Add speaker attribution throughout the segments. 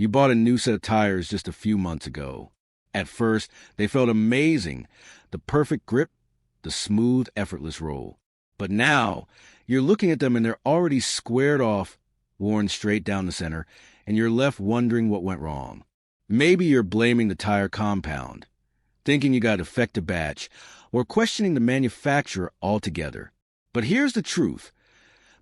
Speaker 1: You bought a new set of tires just a few months ago. At first, they felt amazing. The perfect grip, the smooth, effortless roll. But now, you're looking at them and they're already squared off, worn straight down the center, and you're left wondering what went wrong. Maybe you're blaming the tire compound, thinking you got a defective batch, or questioning the manufacturer altogether. But here's the truth.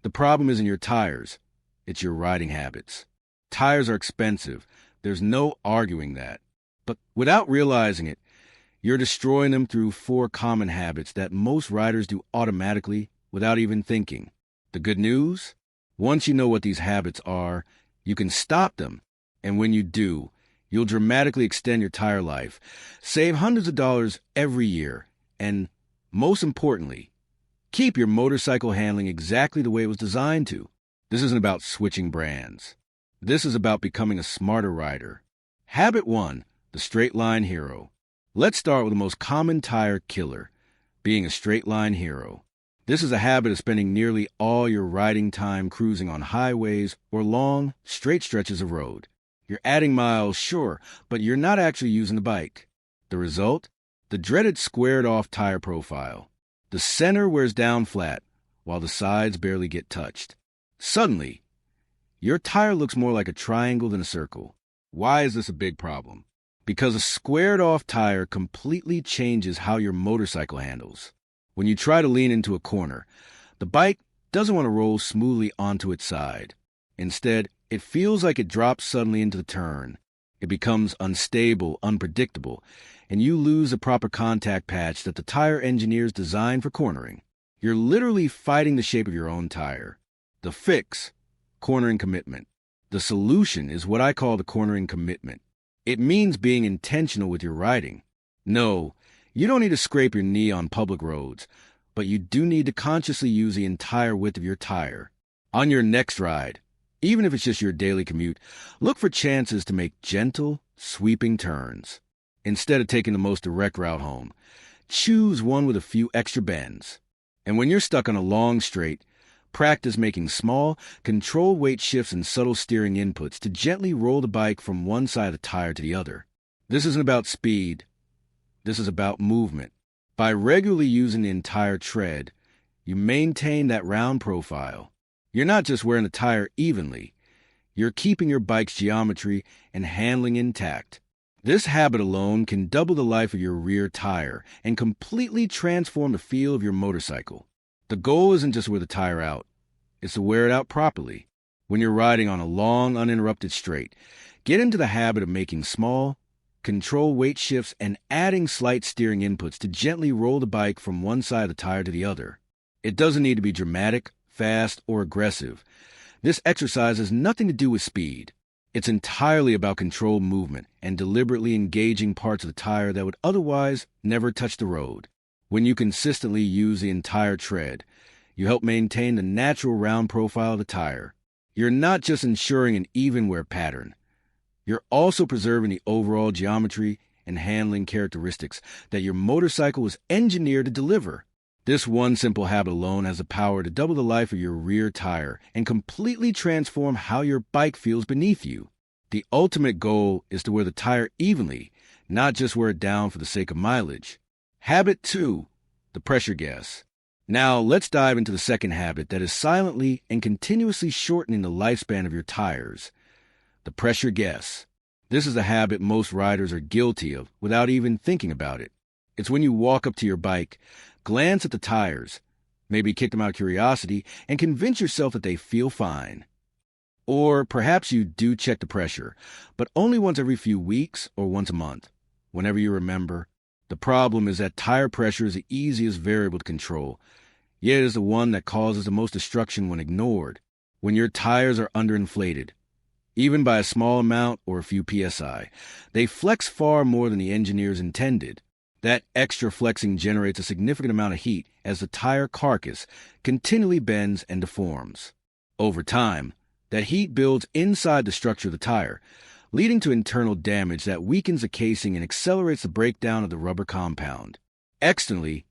Speaker 1: The problem isn't your tires. It's your riding habits. Tires are expensive. There's no arguing that. But without realizing it, you're destroying them through 4 common habits that most riders do automatically without even thinking. The good news? Once you know what these habits are, you can stop them. And when you do, you'll dramatically extend your tire life, save hundreds of dollars every year, and, most importantly, keep your motorcycle handling exactly the way it was designed to. This isn't about switching brands. This is about becoming a smarter rider. Habit 1, the straight line hero. Let's start with the most common tire killer, being a straight line hero. This is a habit of spending nearly all your riding time cruising on highways or long, straight stretches of road. You're adding miles, sure, but you're not actually using the bike. The result? The dreaded squared-off tire profile. The center wears down flat, while the sides barely get touched. Suddenly, your tire looks more like a triangle than a circle. Why is this a big problem? Because a squared-off tire completely changes how your motorcycle handles. When you try to lean into a corner, the bike doesn't want to roll smoothly onto its side. Instead, it feels like it drops suddenly into the turn. It becomes unstable, unpredictable, and you lose the proper contact patch that the tire engineers designed for cornering. You're literally fighting the shape of your own tire. The fix, cornering commitment. The solution is what I call the cornering commitment. It means being intentional with your riding. No, you don't need to scrape your knee on public roads, but you do need to consciously use the entire width of your tire. On your next ride, even if it's just your daily commute, look for chances to make gentle, sweeping turns. Instead of taking the most direct route home, choose one with a few extra bends. And when you're stuck on a long straight, practice making small, controlled weight shifts and subtle steering inputs to gently roll the bike from one side of the tire to the other. This isn't about speed. This is about movement. By regularly using the entire tread, you maintain that round profile. You're not just wearing the tire evenly. You're keeping your bike's geometry and handling intact. This habit alone can double the life of your rear tire and completely transform the feel of your motorcycle. The goal isn't just to wear the tire out. It's to wear it out properly. When you're riding on a long, uninterrupted straight, get into the habit of making small, control weight shifts and adding slight steering inputs to gently roll the bike from one side of the tire to the other. It doesn't need to be dramatic, fast, or aggressive. This exercise has nothing to do with speed. It's entirely about controlled movement and deliberately engaging parts of the tire that would otherwise never touch the road. When you consistently use the entire tread, you help maintain the natural round profile of the tire. You're not just ensuring an even wear pattern. You're also preserving the overall geometry and handling characteristics that your motorcycle was engineered to deliver. This one simple habit alone has the power to double the life of your rear tire and completely transform how your bike feels beneath you. The ultimate goal is to wear the tire evenly, not just wear it down for the sake of mileage. Habit 2, the pressure guess. Now let's dive into the second habit that is silently and continuously shortening the lifespan of your tires. The pressure guess. This is a habit most riders are guilty of without even thinking about it. It's when you walk up to your bike, glance at the tires, maybe kick them out of curiosity, and convince yourself that they feel fine. Or perhaps you do check the pressure, but only once every few weeks or once a month, whenever you remember. The problem is that tire pressure is the easiest variable to control, yet it is the one that causes the most destruction when ignored. When your tires are underinflated, even by a small amount or a few psi, they flex far more than the engineers intended. That extra flexing generates a significant amount of heat as the tire carcass continually bends and deforms. Over time, that heat builds inside the structure of the tire, leading to internal damage that weakens the casing and accelerates the breakdown of the rubber compound. Externally,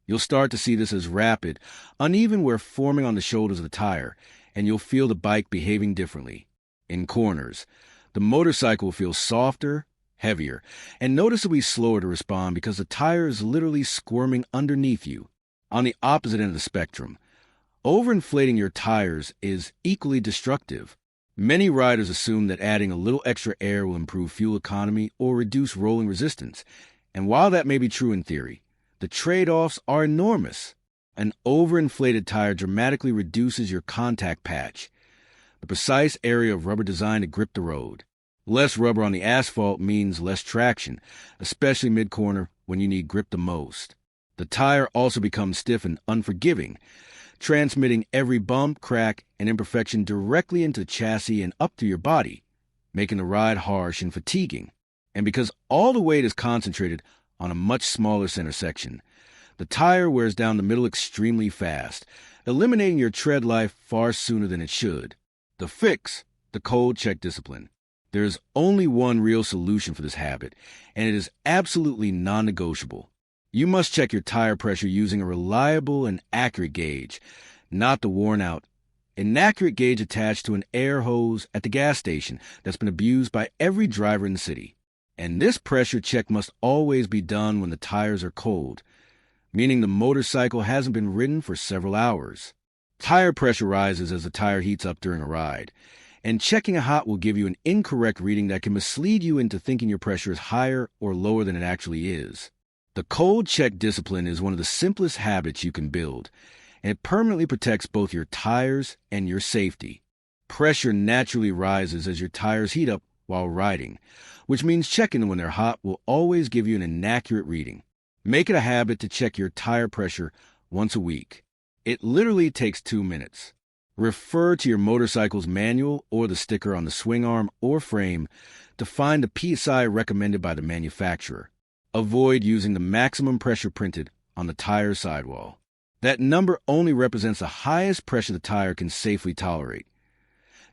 Speaker 1: you'll start to see this as rapid, uneven wear forming on the shoulders of the tire, and you'll feel the bike behaving differently. In corners, The motorcycle feels softer, heavier, and noticeably slower to respond because the tire is literally squirming underneath you. On the opposite end of the spectrum, overinflating your tires is equally destructive. Many riders assume that adding a little extra air will improve fuel economy or reduce rolling resistance. And while that may be true in theory, the trade-offs are enormous. An overinflated tire dramatically reduces your contact patch, the precise area of rubber designed to grip the road. Less rubber on the asphalt means less traction, especially mid-corner when you need grip the most. The tire also becomes stiff and unforgiving, transmitting every bump, crack, and imperfection directly into the chassis and up to your body, making the ride harsh and fatiguing. And because all the weight is concentrated on a much smaller center section, the tire wears down the middle extremely fast, eliminating your tread life far sooner than it should. The fix, the cold check discipline. There is only one real solution for this habit, and it is absolutely non-negotiable. You must check your tire pressure using a reliable and accurate gauge, not the worn-out, inaccurate gauge attached to an air hose at the gas station that's been abused by every driver in the city. And this pressure check must always be done when the tires are cold, meaning the motorcycle hasn't been ridden for several hours. Tire pressure rises as the tire heats up during a ride, and checking it hot will give you an incorrect reading that can mislead you into thinking your pressure is higher or lower than it actually is. The cold check discipline is one of the simplest habits you can build, and it permanently protects both your tires and your safety. Pressure naturally rises as your tires heat up while riding, which means checking them when they're hot will always give you an inaccurate reading. Make it a habit to check your tire pressure once a week. It literally takes 2 minutes. Refer to your motorcycle's manual or the sticker on the swing arm or frame to find the PSI recommended by the manufacturer. Avoid using the maximum pressure printed on the tire sidewall. That number only represents the highest pressure the tire can safely tolerate,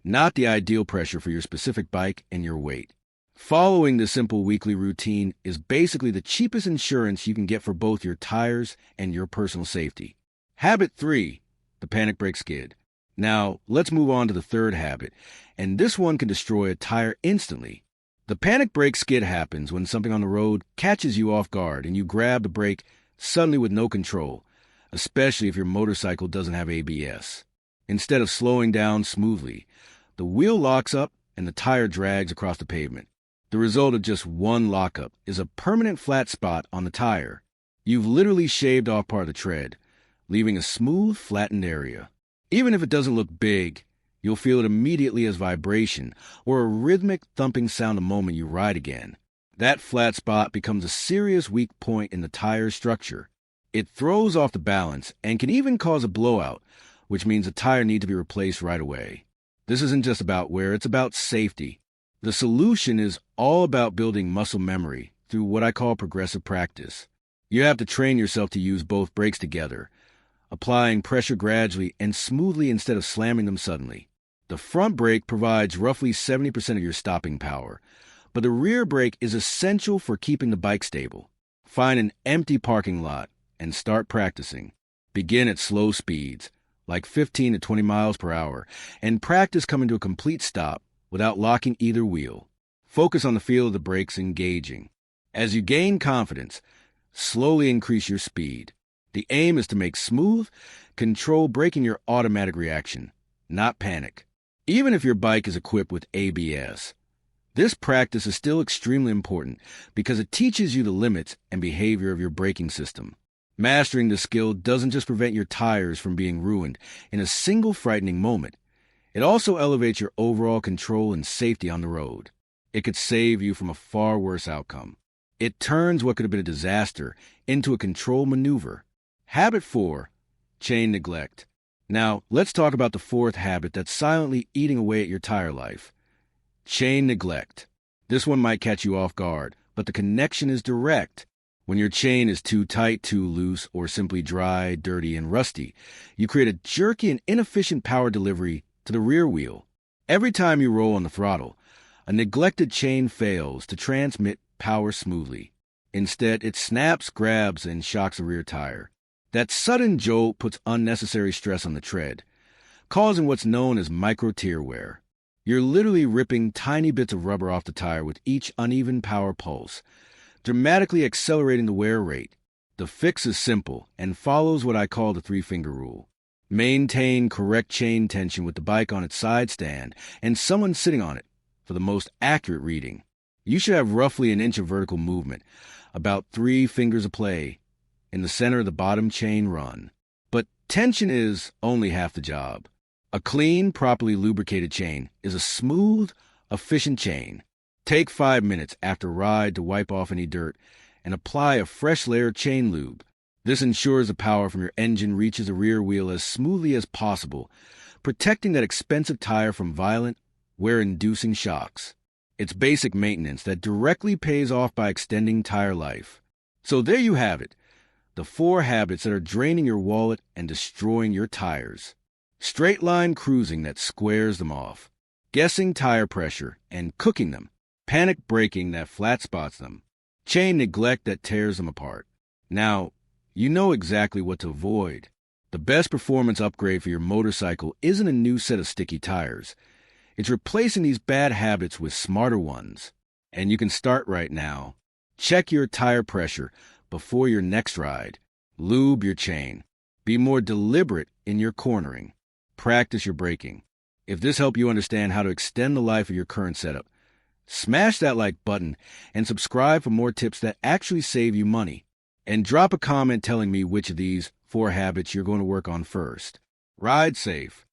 Speaker 1: not the ideal pressure for your specific bike and your weight. Following this simple weekly routine is basically the cheapest insurance you can get for both your tires and your personal safety. Habit 3, the panic brake skid. Now, let's move on to the third habit, and this one can destroy a tire instantly. The panic brake skid happens when something on the road catches you off guard and you grab the brake suddenly with no control, especially if your motorcycle doesn't have ABS. Instead of slowing down smoothly, the wheel locks up and the tire drags across the pavement. The result of just one lockup is a permanent flat spot on the tire. You've literally shaved off part of the tread, leaving a smooth, flattened area. Even if it doesn't look big, you'll feel it immediately as vibration or a rhythmic thumping sound the moment you ride again. That flat spot becomes a serious weak point in the tire structure. It throws off the balance and can even cause a blowout, which means the tire needs to be replaced right away. This isn't just about wear, it's about safety. The solution is all about building muscle memory through what I call progressive practice. You have to train yourself to use both brakes together, applying pressure gradually and smoothly instead of slamming them suddenly. The front brake provides roughly 70% of your stopping power, but the rear brake is essential for keeping the bike stable. Find an empty parking lot and start practicing. Begin at slow speeds, like 15 to 20 miles per hour, and practice coming to a complete stop without locking either wheel. Focus on the feel of the brakes engaging. As you gain confidence, slowly increase your speed. The aim is to make smooth, controlled braking your automatic reaction, not panic. Even if your bike is equipped with ABS, this practice is still extremely important because it teaches you the limits and behavior of your braking system. Mastering this skill doesn't just prevent your tires from being ruined in a single frightening moment. It also elevates your overall control and safety on the road. It could save you from a far worse outcome. It turns what could have been a disaster into a control maneuver. Habit 4, chain neglect. Now, let's talk about the fourth habit that's silently eating away at your tire life. Chain neglect. This one might catch you off guard, but the connection is direct. When your chain is too tight, too loose, or simply dry, dirty, and rusty, you create a jerky and inefficient power delivery to the rear wheel. Every time you roll on the throttle, a neglected chain fails to transmit power smoothly. Instead, it snaps, grabs, and shocks the rear tire. That sudden jolt puts unnecessary stress on the tread, causing what's known as micro tear wear. You're literally ripping tiny bits of rubber off the tire with each uneven power pulse, dramatically accelerating the wear rate. The fix is simple and follows what I call the three-finger rule. Maintain correct chain tension with the bike on its side stand and someone sitting on it for the most accurate reading. You should have roughly an inch of vertical movement, about 3 fingers of play, in the center of the bottom chain run. But tension is only half the job. A clean, properly lubricated chain is a smooth, efficient chain. Take 5 minutes after a ride to wipe off any dirt and apply a fresh layer of chain lube. This ensures the power from your engine reaches the rear wheel as smoothly as possible, protecting that expensive tire from violent, wear-inducing shocks. It's basic maintenance that directly pays off by extending tire life. So there you have it, the 4 habits that are draining your wallet and destroying your tires. Straight line cruising that squares them off, guessing tire pressure and cooking them, panic braking that flat spots them, chain neglect that tears them apart. Now, you know exactly what to avoid. The best performance upgrade for your motorcycle isn't a new set of sticky tires. It's replacing these bad habits with smarter ones. And you can start right now. Check your tire pressure before your next ride. Lube your chain. Be more deliberate in your cornering. Practice your braking. If this helped you understand how to extend the life of your current setup, smash that like button and subscribe for more tips that actually save you money. And drop a comment telling me which of these 4 habits you're going to work on first. Ride safe.